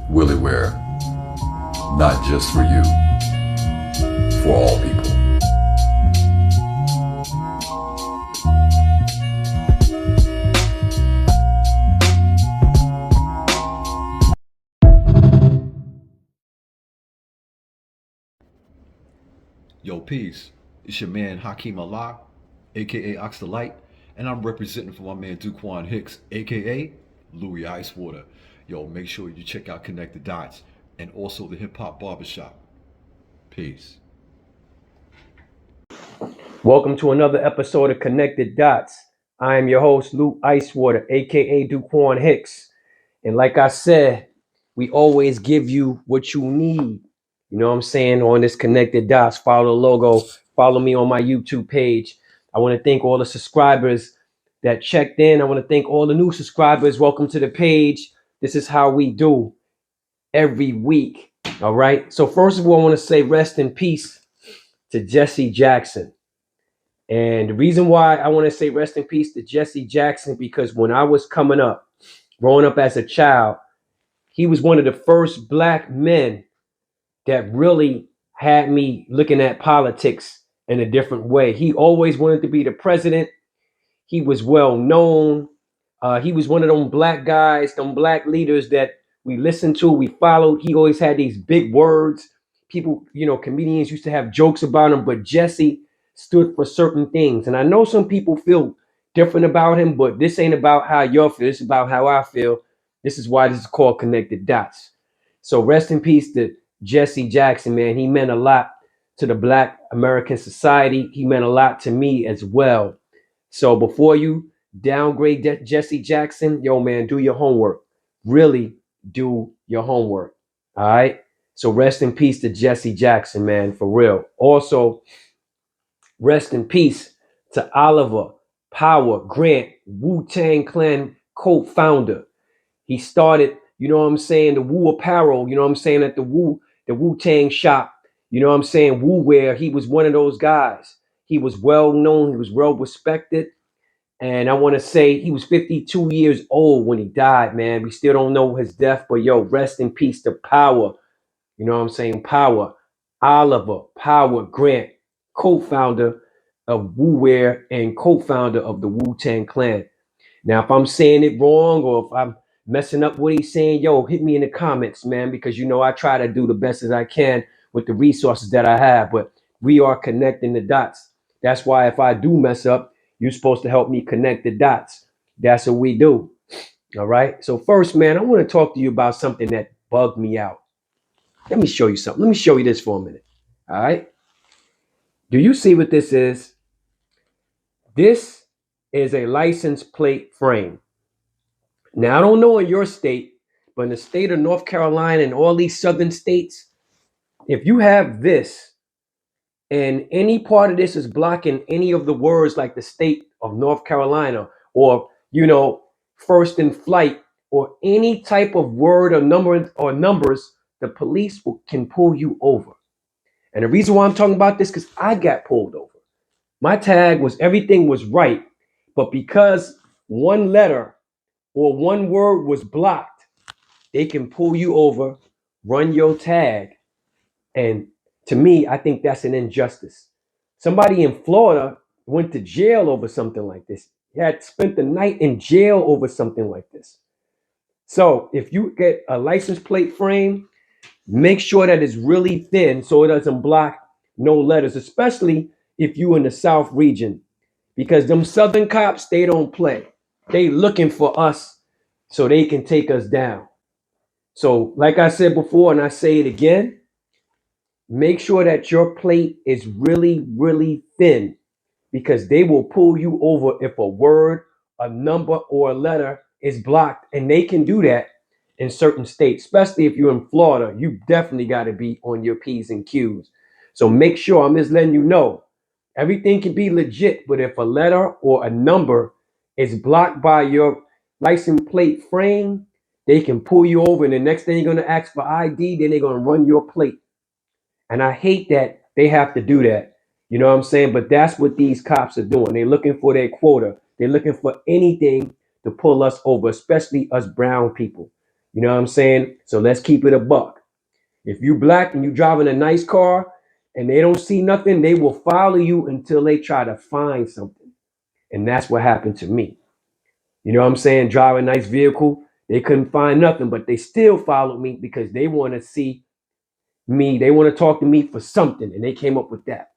Willie Ware, not just for you, for all people. Yo, peace. It's your man Hakeem Allah, aka Ox the Light, and I'm representing for my man Duquan Hicks, aka Louis Icewater. Yo, make sure you check out Connect the Dots and also the Hip Hop Barbershop. Peace. Welcome to another episode of Connected Dots. I am your host, Lou Icewater, aka Duquan Hicks. And like I said, we always give you what you need. You know what I'm saying? On this Connected Dots, follow the logo, follow me on my YouTube page. I want to thank all the subscribers that checked in. I want to thank all the new subscribers. Welcome to the page. This is how we do every week. All right. So, first of all, I want to say rest in peace to Jesse Jackson. And the reason why I want to say rest in peace to Jesse Jackson, because when I was coming up, growing up as a child, he was one of the first black men that really had me looking at politics in a different way. He always wanted to be the president. He was well known. He was one of them black guys, them black leaders that we listened to, we followed. He always had these big words. People, comedians used to have jokes about him, but Jesse stood for certain things. And I know some people feel different about him, but this ain't about how y'all feel. It's about how I feel. This is why this is called Connected Dots. So rest in peace to Jesse Jackson, man. He meant a lot to the Black American society. He meant a lot to me as well. So before you downgrade Jesse Jackson, yo, man, do your homework. Really do your homework. All right. So rest in peace to Jesse Jackson, man, for real. Also, rest in peace to Oliver Power Grant, Wu-Tang Clan co-founder. He started, you know what I'm saying, the Wu Apparel, you know what I'm saying, at the Wu-Tang shop, you know what I'm saying, Wu Wear. He was one of those guys. He was well known, he was well respected. And I want to say he was 52 years old when he died, man. We still don't know his death, but yo, rest in peace to Power. You know what I'm saying? Power. Oliver Power Grant, co-founder of Wu Wear and co-founder of the Wu-Tang Clan. Now, if I'm saying it wrong or if I'm messing up what he's saying, yo, hit me in the comments, man, because I try to do the best as I can with the resources that I have, but we are connecting the dots. That's why if I do mess up, you're supposed to help me connect the dots. That's what we do. All right. So first, man, I want to talk to you about something that bugged me out. Let me show you something. Let me show you this for a minute. All right. Do you see what this is? This is a license plate frame. Now, I don't know in your state, but in the state of North Carolina and all these southern states, if you have this and any part of this is blocking any of the words like the state of North Carolina or, first in flight or any type of word or number or numbers, the police can pull you over. And the reason why I'm talking about this, because I got pulled over. My tag was everything was right, but because one letter or one word was blocked, they can pull you over, run your tag. And to me, I think that's an injustice. Somebody in Florida went to jail over something like this. He had spent the night in jail over something like this. So if you get a license plate frame, make sure that it's really thin so it doesn't block no letters, especially if you in the South region, because them Southern cops, they don't play. They looking for us so they can take us down. So like I said before, and I say it again, make sure that your plate is really, really thin because they will pull you over if a word, a number, or a letter is blocked. And they can do that in certain states, especially if you're in Florida. You definitely got to be on your P's and Q's. So make sure, I'm just letting you know, everything can be legit, but if a letter or a number is blocked by your license plate frame, they can pull you over. And the next thing you're going to ask for ID, then they're going to run your plate. And I hate that they have to do that. You know what I'm saying? But that's what these cops are doing. They're looking for their quota. They're looking for anything to pull us over, especially us brown people. You know what I'm saying? So let's keep it a buck. If you black and you driving a nice car and they don't see nothing, they will follow you until they try to find something. And that's what happened to me. You know what I'm saying? Drive a nice vehicle. They couldn't find nothing, but they still followed me because they want to see me. They want to talk to me for something. And they came up with that.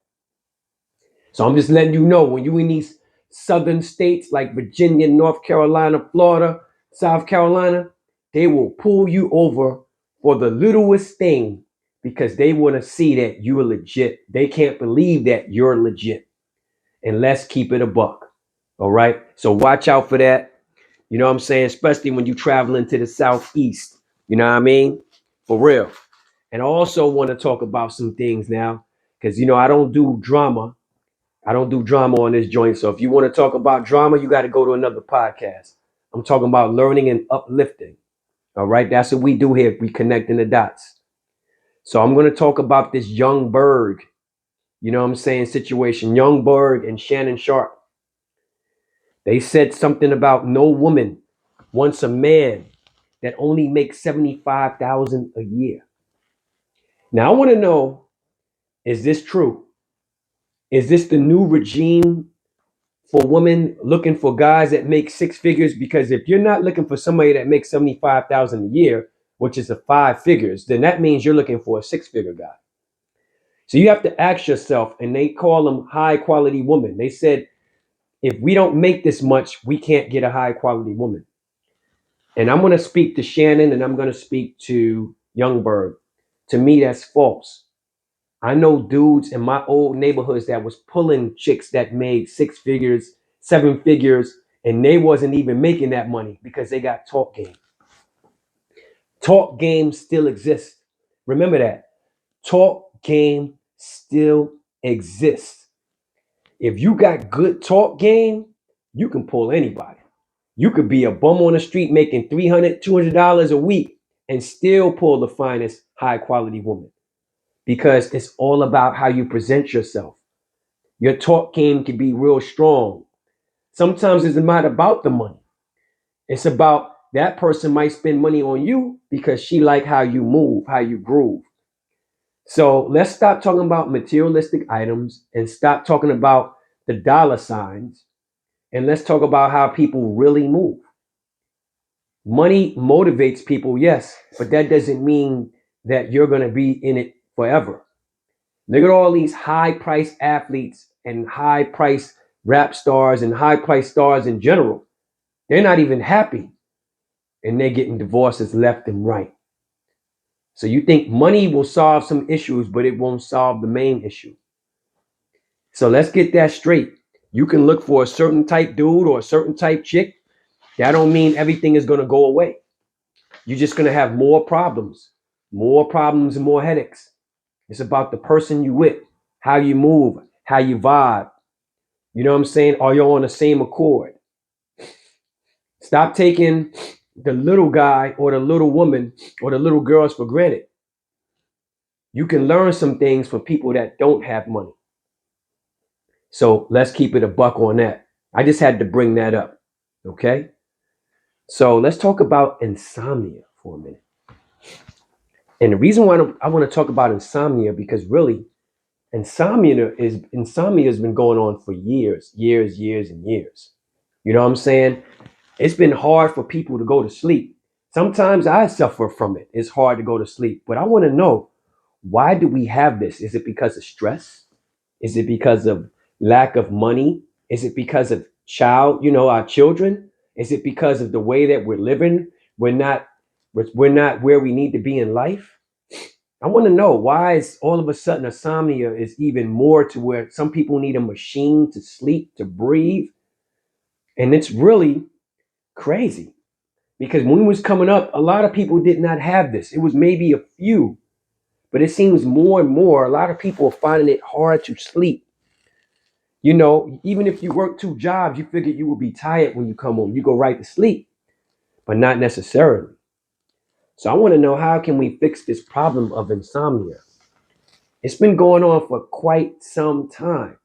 So I'm just letting you know, when you in these southern states like Virginia, North Carolina, Florida, South Carolina, they will pull you over for the littlest thing because they want to see that you're legit. They can't believe that you're legit. And let's keep it a buck. All right. So watch out for that. You know what I'm saying? Especially when you're traveling to the southeast. You know what I mean? For real. And I also want to talk about some things now because, I don't do drama. I don't do drama on this joint. So if you want to talk about drama, you got to go to another podcast. I'm talking about learning and uplifting. All right. That's what we do here. We connecting the dots. So I'm going to talk about this Young Berg, you know what I'm saying, situation. Young Berg and Shannon Sharp. They said something about no woman wants a man that only makes $75,000 a year. Now I want to know, is this true? Is this the new regime for women looking for guys that make six figures? Because if you're not looking for somebody that makes 75,000 a year, which is a five figures, then that means you're looking for a six-figure guy. So you have to ask yourself, and they call them high quality women. They said, if we don't make this much, we can't get a high quality woman. And I'm going to speak to Shannon and I'm going to speak to Youngberg. To me, that's false. I know dudes in my old neighborhoods that was pulling chicks that made six figures, seven figures, and they wasn't even making that money because they got talk game. Talk game still exists. Remember that. Talk game still exists. If you got good talk game, you can pull anybody. You could be a bum on the street making $300, $200 a week and still pull the finest high quality woman because it's all about how you present yourself. Your talk game can be real strong. Sometimes it's not about the money. It's about that person might spend money on you because she like how you move, how you groove. So let's stop talking about materialistic items and stop talking about the dollar signs. And let's talk about how people really move. Money motivates people, yes, but that doesn't mean that you're going to be in it forever. Look at all these high price athletes and high price rap stars and high price stars in general. They're not even happy and they're getting divorces left and right. So you think money will solve some issues, but it won't solve the main issue. So let's get that straight. You can look for a certain type dude or a certain type chick. That don't mean everything is going to go away. You're just going to have more problems and more headaches. It's about the person you with, how you move, how you vibe. You know what I'm saying? Are you on the same accord? Stop taking the little guy or the little woman or the little girls for granted. You can learn some things from people that don't have money. So let's keep it a buck on that. I just had to bring that up. Okay? So let's talk about insomnia for a minute. And the reason why I want to talk about insomnia, because really, insomnia has been going on for years and years. You know what I'm saying? It's been hard for people to go to sleep. Sometimes I suffer from it. It's hard to go to sleep. But I want to know, why do we have this? Is it because of stress? Is it because of lack of money? Is it because of our children? Is it because of the way that we're living? We're not where we need to be in life. I want to know, why is all of a sudden insomnia is even more to where some people need a machine to sleep, to breathe. And it's really crazy because when we was coming up, a lot of people did not have this. It was maybe a few, but it seems more and more, a lot of people are finding it hard to sleep. Even if you work two jobs, you figure you will be tired when you come home. You go right to sleep, but not necessarily. So I want to know, how can we fix this problem of insomnia? It's been going on for quite some time.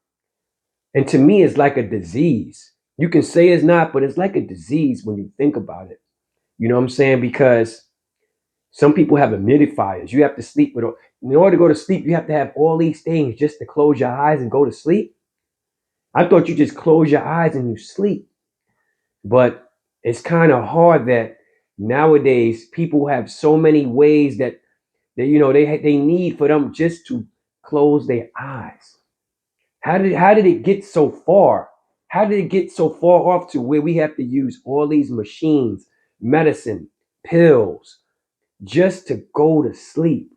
And to me, it's like a disease. You can say it's not, but it's like a disease when you think about it. You know what I'm saying? Because Some people have humidifiers. You have to sleep with, in order to go to sleep, you have to have all these things just to close your eyes and go to sleep. I thought you just close your eyes and you sleep. But it's kind of hard that nowadays people have so many ways that they need for them just to close their eyes. How did it get so far? How did it get so far off to where we have to use all these machines, medicine, pills, just to go to sleep?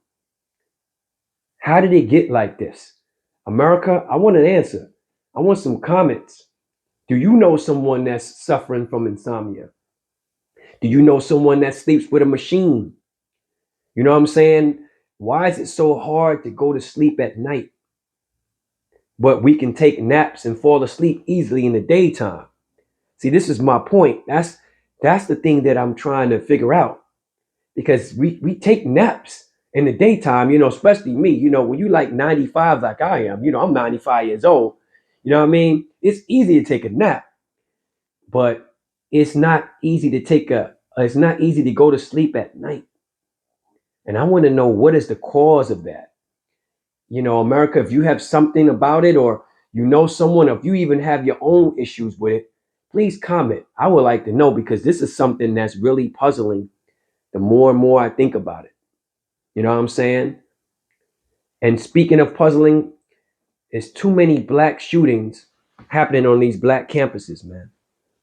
How did it get like this? America, I want an answer. I want some comments. Do you know someone that's suffering from insomnia? Do you know someone that sleeps with a machine? You know what I'm saying? Why is it so hard to go to sleep at night? But we can take naps and fall asleep easily in the daytime. See, this is my point. That's the thing that I'm trying to figure out. Because we take naps in the daytime, especially me, when you like 95 like I am, I'm 95 years old. You know what I mean? It's easy to take a nap, but it's not easy to go to sleep at night. And I want to know, what is the cause of that? America, if you have something about it, or someone, if you even have your own issues with it, please comment. I would like to know, because this is something that's really puzzling the more and more I think about it. You know what I'm saying? And speaking of puzzling, there's too many black shootings happening on these black campuses, man.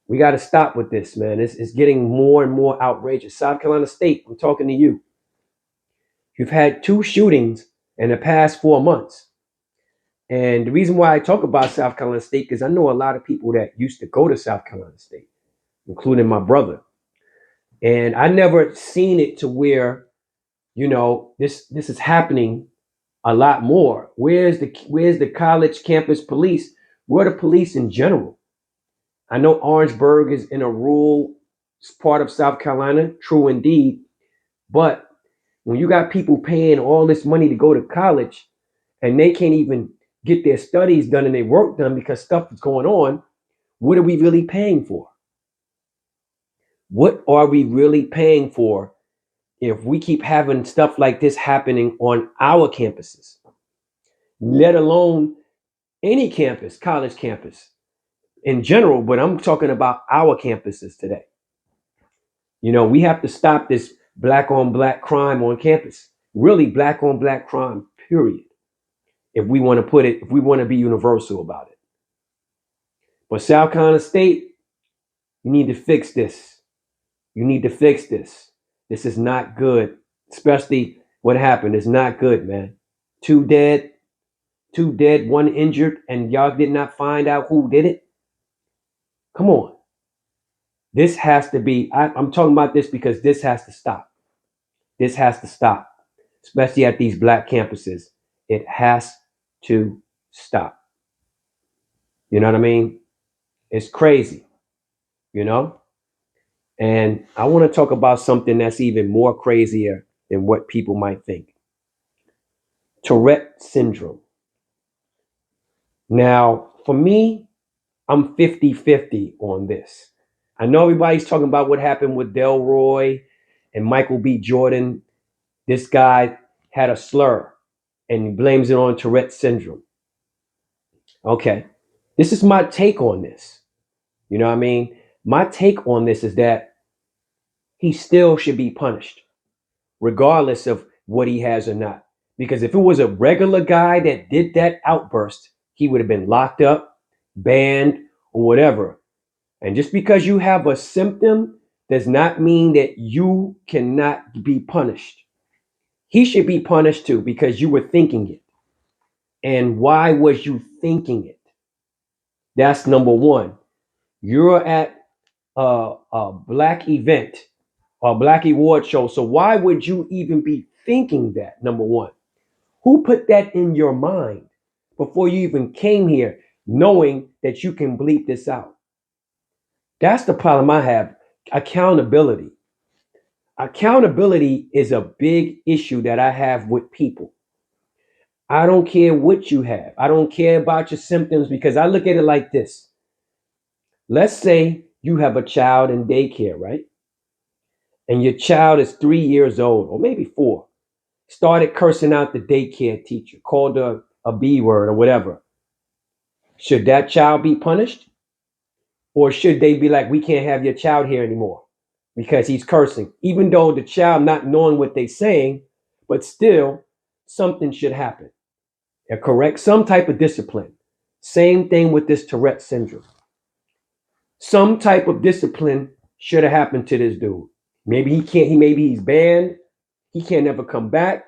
We got to stop with this, man. It's getting more and more outrageous. South Carolina State, I'm talking to you. You've had 2 shootings in the past 4 months. And the reason why I talk about South Carolina State, because I know a lot of people that used to go to South Carolina State, including my brother. And I never seen it to where, this is happening a lot more. Where's the college campus police? Where are the police in general? I know Orangeburg is in a rural part of South Carolina, true indeed. But when you got people paying all this money to go to college and they can't even get their studies done and their work done because stuff is going on, what are we really paying for? What are we really paying for if we keep having stuff like this happening on our campuses, let alone any campus, college campus in general? But I'm talking about our campuses today. We have to stop this black on black crime on campus. Really, black on black crime, period. If we want to be universal about it. But South Carolina State, you need to fix this. You need to fix this. This is not good. Especially what happened is not good, man. 2 dead, 1 injured, and y'all did not find out who did it. Come on. This has to be, I'm talking about this because this has to stop. This has to stop, especially at these black campuses. It has to stop. You know what I mean? It's crazy, And I want to talk about something that's even more crazier than what people might think. Tourette syndrome. Now, for me, I'm 50-50 on this. I know everybody's talking about what happened with Delroy and Michael B. Jordan. This guy had a slur and he blames it on Tourette syndrome. Okay. This is my take on this. You know what I mean? My take on this is that he still should be punished, regardless of what he has or not. Because if it was a regular guy that did that outburst, he would have been locked up, banned, or whatever. And just because you have a symptom does not mean that you cannot be punished. He should be punished too, because you were thinking it. And why was you thinking it? That's number one. You're at a black event, a black award show. So why would you even be thinking that? Number one. Who put that in your mind before you even came here, knowing that you can bleep this out? That's the problem I have. Accountability. Accountability is a big issue that I have with people. I don't care what you have. I don't care about your symptoms, because I look at it like this. Let's say you have a child in daycare, right? and your child is 3 years old, or maybe 4, started cursing out the daycare teacher, called her a B word or whatever, should that child be punished? Or should they be like, we can't have your child here anymore because he's cursing, even though the child not knowing what they're saying, but still something should happen. Correct? Some type of discipline. Same thing with this Tourette syndrome. Some type of discipline should have happened to this dude. Maybe he can't, maybe he's banned. He can't ever come back.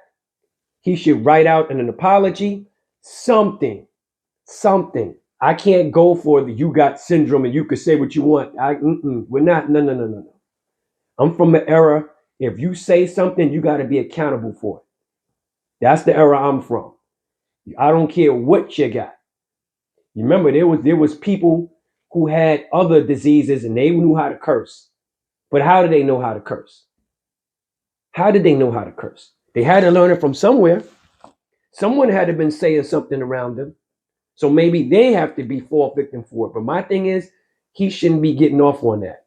He should write out an apology. Something. I can't go for the you got syndrome and you could say what you want. We're not. No. I'm from the era. If you say something, you got to be accountable for it. That's the era I'm from. I don't care what you got. You remember there was people who had other diseases and they knew how to curse. But how did they know how to curse? How did they know how to curse? They had to learn it from somewhere. Someone had to been saying something around them. So maybe they have to be fall victim for it. But my thing is, he shouldn't be getting off on that.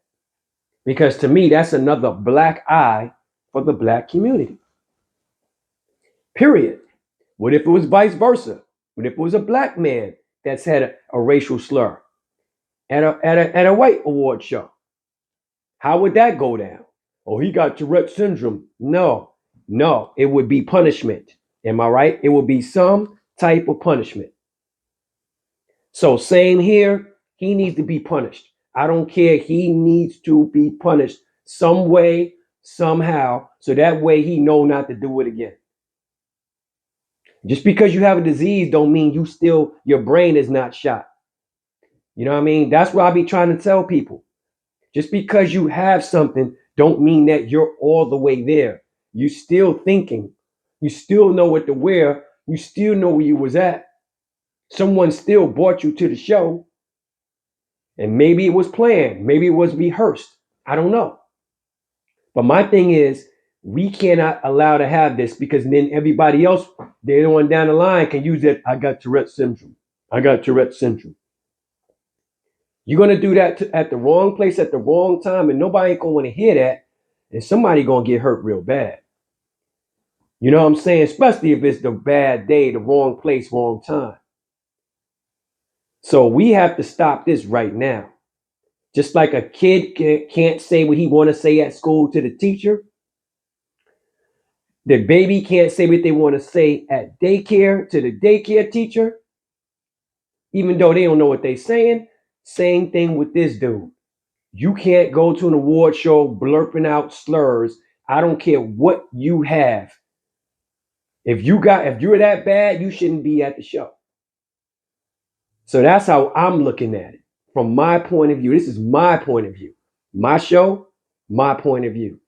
Because to me, that's another black eye for the black community. Period. What if it was vice versa? What if it was a black man that's had a racial slur at a white award show? How would that go down? Oh, he got Tourette syndrome. No, it would be punishment. Am I right? It would be some type of punishment. So same here, he needs to be punished. I don't care. He needs to be punished some way, somehow, so that way he know not to do it again. Just because you have a disease don't mean your brain is not shot. You know what I mean? That's what I be trying to tell people. Just because you have something don't mean that you're all the way there. You still thinking. You still know what to wear. You still know where you was at. Someone still brought you to the show. And maybe it was planned. Maybe it was rehearsed. I don't know. But my thing is, we cannot allow to have this because then everybody else, they're on down the line can use that. I got Tourette syndrome. You're going to do that at the wrong place at the wrong time, and nobody ain't going to want to hear that, and somebody going to get hurt real bad. You know what I'm saying? Especially if it's the bad day, the wrong place, wrong time. So we have to stop this right now. Just like a kid can't say what he want to say at school to the teacher, the baby can't say what they want to say at daycare to the daycare teacher, even though they don't know what they're saying. Same thing with this dude. You can't go to an award show blurping out slurs. I don't care what you have. If you're that bad, you shouldn't be at the show. So that's how I'm looking at it from my point of view. This is my point of view. My show, my point of view.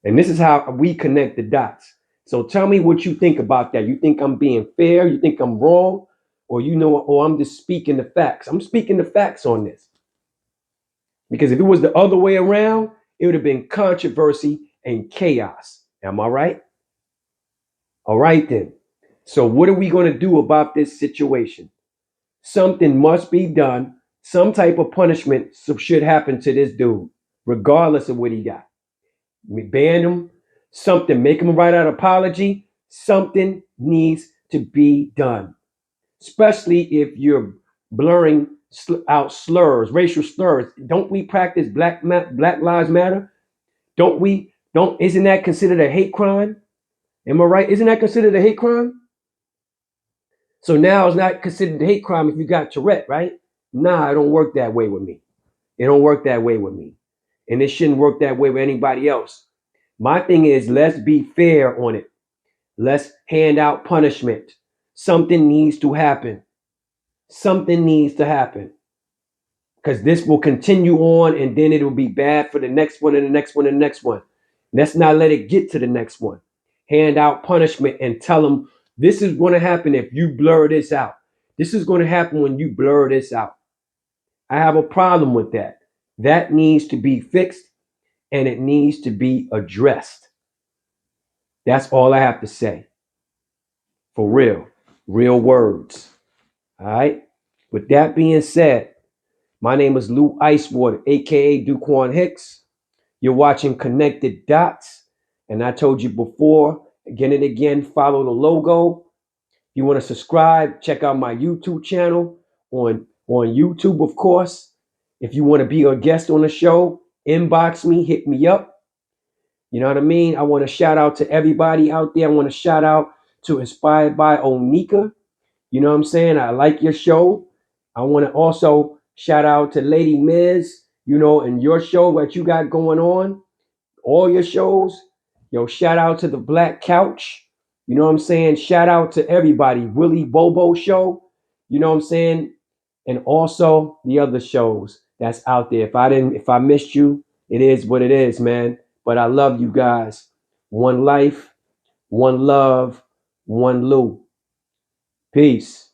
And this is how we connect the dots. So tell me what you think about that. You think I'm being fair? You think I'm wrong? Or I'm just speaking the facts. I'm speaking the facts on this. Because if it was the other way around, it would have been controversy and chaos. Am I right? All right then. So what are we going to do about this situation? Something must be done. Some type of punishment should happen to this dude, regardless of what he got. We ban him. Something, make him write out an apology. Something needs to be done. Especially if you're blurring out slurs, racial slurs. Don't we practice Black Lives Matter? Isn't that considered a hate crime? Am I right? Isn't that considered a hate crime? So now it's not considered a hate crime if you got Tourette, right? Nah, it don't work that way with me. It don't work that way with me. And it shouldn't work that way with anybody else. My thing is, let's be fair on it. Let's hand out punishment. Something needs to happen. Something needs to happen. Because this will continue on and then it will be bad for the next one and the next one and the next one. Let's not let it get to the next one. Hand out punishment and tell them this is going to happen if you blur this out. This is going to happen when you blur this out. I have a problem with that. That needs to be fixed and it needs to be addressed. That's all I have to say. For real words. All right. With that being said, my name is Lou Icewater, aka Duquan Hicks. You're watching Connected Dots. And I told you before, again and again, follow the logo. You want to subscribe, check out my YouTube channel on YouTube, of course. If you want to be a guest on the show, inbox me, hit me up. You know what I mean? I want to shout out to everybody out there. I want to shout out to Inspired by Onika. You know what I'm saying? I like your show. I want to also shout out to Lady Miz, and your show, what you got going on, all your shows. Yo, shout out to the Black Couch. You know what I'm saying? Shout out to everybody. Willie Bobo show. You know what I'm saying? And also the other shows that's out there. If I missed you, it is what it is, man. But I love you guys. One life, one love, one Lou. Peace.